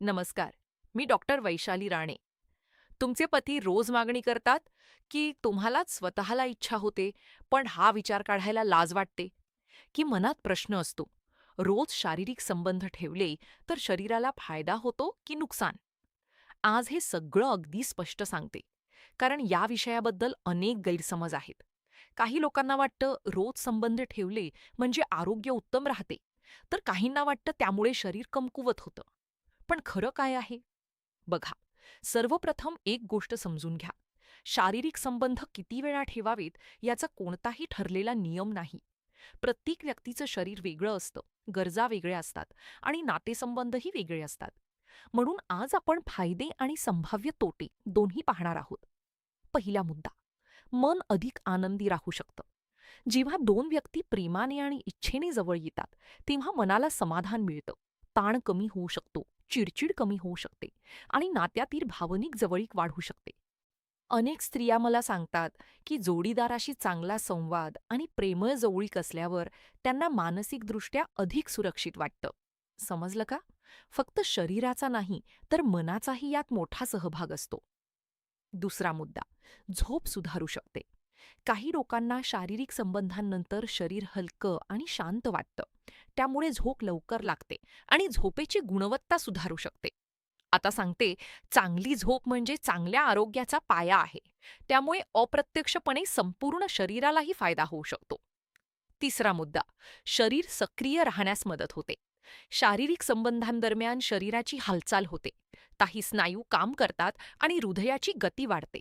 नमस्कार. मी डॉक्टर वैशाली राणे. तुमचे पती रोज मागणी करतात की तुम्हालाच स्वतःला इच्छा होते, पण हा विचार काढायला लाज वाटते? की मनात प्रश्न असतो, रोज शारीरिक संबंध ठेवले तर शरीराला फायदा होतो की नुकसान? आज हे सगळं अगदी स्पष्ट सांगते. कारण या विषयाबद्दल अनेक गैरसमज आहेत. काही लोकांना वाटतं रोज संबंध ठेवले म्हणजे आरोग्य उत्तम राहते, तर काहींना वाटतं त्यामुळे शरीर कमकुवत होतं. पण खरं काय आहे? बघा, सर्वप्रथम एक गोष्ट समजून घ्या. शारीरिक संबंध किती वेळा ठेवावेत याचा कोणताही ठरलेला नियम नाही. प्रत्येक व्यक्तीचं शरीर वेगळं असतं, गरजा वेगळ्या असतात आणि नातेसंबंधही वेगळे असतात. म्हणून आज आपण फायदे आणि संभाव्य तोटे दोन्ही पाहणार आहोत. पहिला मुद्दा, मन अधिक आनंदी राहू शकतं. जेव्हा दोन व्यक्ती प्रेमाने आणि इच्छेने जवळ येतात, तेव्हा मनाला समाधान मिळतं, ताण कमी होऊ शकतो, चिडचिड कमी होऊ शकते आणि नात्यातील भावनिक जवळीक वाढू शकते. अनेक स्त्रिया मला सांगतात की जोडीदाराशी चांगला संवाद आणि प्रेमळ जवळीक असल्यावर त्यांना मानसिकदृष्ट्या अधिक सुरक्षित वाटतं. समजलं का? फक्त शरीराचा नाही, तर मनाचाही यात मोठा सहभाग असतो. दुसरा मुद्दा, झोप सुधारू शकते. काही लोकांना शारीरिक संबंधांनंतर शरीर हलकं आणि शांत वाटतं. त्यामुळे झोप लवकर लागते आणि झोपेची गुणवत्ता सुधारू शकते. आता सांगते, चांगली झोप म्हणजे चांगल्या आरोग्याचा पाया आहे. त्यामुळे अप्रत्यक्षपणे संपूर्ण शरीरालाही फायदा होऊ शकतो. तिसरा मुद्दा, शरीर सक्रिय राहण्यास मदत होते. शारीरिक संबंधांदरम्यान शरीराची हालचाल होते. काही स्नायू काम करतात आणि हृदयाची गती वाढते.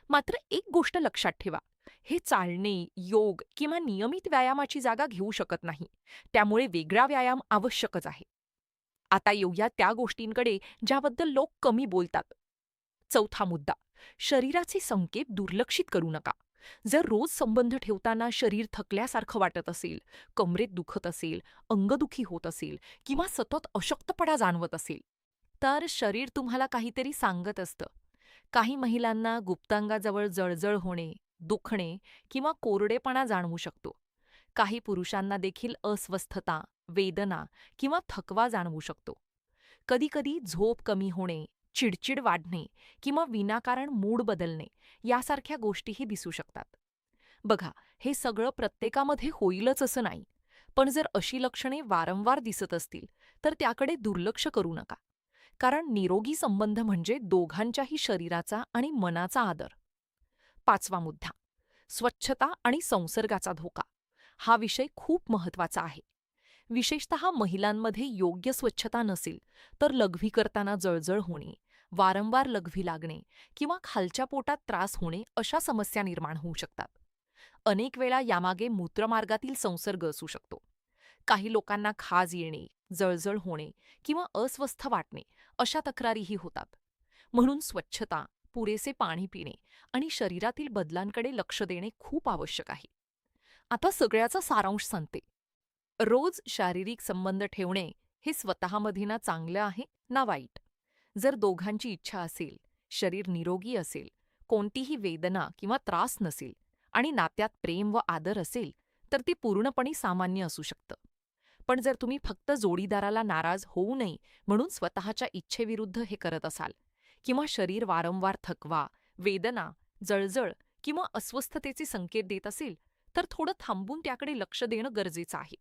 मात्र एक गोष्ट लक्षात ठेवा, हे चालणे, योग किंवा नियमित व्यायामाची जागा घेऊ शकत नाही. त्यामुळे वेगळा व्यायाम आवश्यकच आहे. आता येऊया त्या गोष्टींकडे ज्याबद्दल लोक कमी बोलतात. चौथा मुद्दा, शरीराचे संकेत दुर्लक्षित करू नका. जर रोज संबंध ठेवताना शरीर थकल्यासारखं वाटत असेल, कमरेत दुखत असेल, अंगदुखी होत असेल किंवा सतत अशक्तपणा जाणवत असेल, तर शरीर तुम्हाला काहीतरी सांगत असतं. काही महिलांना गुप्तांगाजवळ जळजळ होणे, दुखणे किंवा कोरडेपणा जाणवू शकतो. काही पुरुषांना देखील अस्वस्थता, वेदना किंवा थकवा जाणवू शकतो. कधीकधी झोप कमी होणे, चिडचिड वाढणे किंवा विनाकारण मूड बदलणे यासारख्या गोष्टीही दिसू शकतात. बघा, हे सगळं प्रत्येकामध्ये होईलच असं नाही. पण जर अशी लक्षणे वारंवार दिसत असतील, तर त्याकडे दुर्लक्ष करू नका. कारण निरोगी संबंध म्हणजे दोघांच्याही शरीराचा आणि मनाचा आदर. पाचवा मुद्दा, स्वच्छता आणि संसर्गाचा धोका. हा विषय खूप महत्वाचा आहे. विशेषतः महिलांमध्ये योग्य स्वच्छता नसेल तर लघवी करताना जळजळ होणे, वारंवार लघवी लागणे किंवा खालच्या पोटात त्रास होणे अशा समस्या निर्माण होऊ शकतात. अनेक वेळा यामागे मूत्रमार्गातील संसर्ग असू शकतो. काही लोकांना खाज येणे, जळजळ होणे किंवा अस्वस्थ वाटणे अशा तक्रारीही होतात. म्हणून स्वच्छता, पुरेसे पाणी पिणे आणि शरीरातील बदलांकडे लक्ष देणे खूप आवश्यक आहे. आता सगळ्याचा सारांश सांगते. रोज शारीरिक संबंध ठेवणे हे स्वतःमध्ये ना चांगलं आहे ना वाईट. जर दोघांची इच्छा असेल, शरीर निरोगी असेल, कोणतीही वेदना किंवा त्रास नसेल आणि नात्यात प्रेम व आदर असेल, तर ते पूर्णपणे सामान्य असू शकतं. पण जर तुम्ही फक्त जोडीदाराला नाराज होऊ नये म्हणून स्वतःच्या इच्छेविरुद्ध हे करत असाल किंवा शरीर वारंवार थकवा, वेदना, जळजळ किंवा अस्वस्थतेचे संकेत देत असेल, तर थोडं थांबून त्याकडे लक्ष देणं गरजेचं आहे.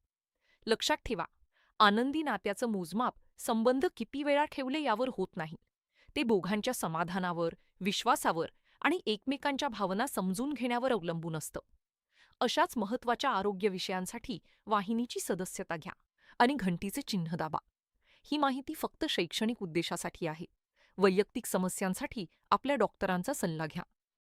लक्षात ठेवा, आनंदी नात्याचं मोजमाप संबंध किती वेळा ठेवले यावर होत नाही. ते दोघांच्या समाधानावर, विश्वासावर आणि एकमेकांच्या भावना समजून घेण्यावर अवलंबून असतं. अशाच महत्त्वाच्या आरोग्य विषयांसाठी वाहिनीची सदस्यता घ्या आणि घंटीचे चिन्ह दाबा. ही माहिती फक्त शैक्षणिक उद्देशासाठी आहे. वैयक्तिक समस्यांसाठी आपल्या डॉक्टरांचा सल्ला घ्या.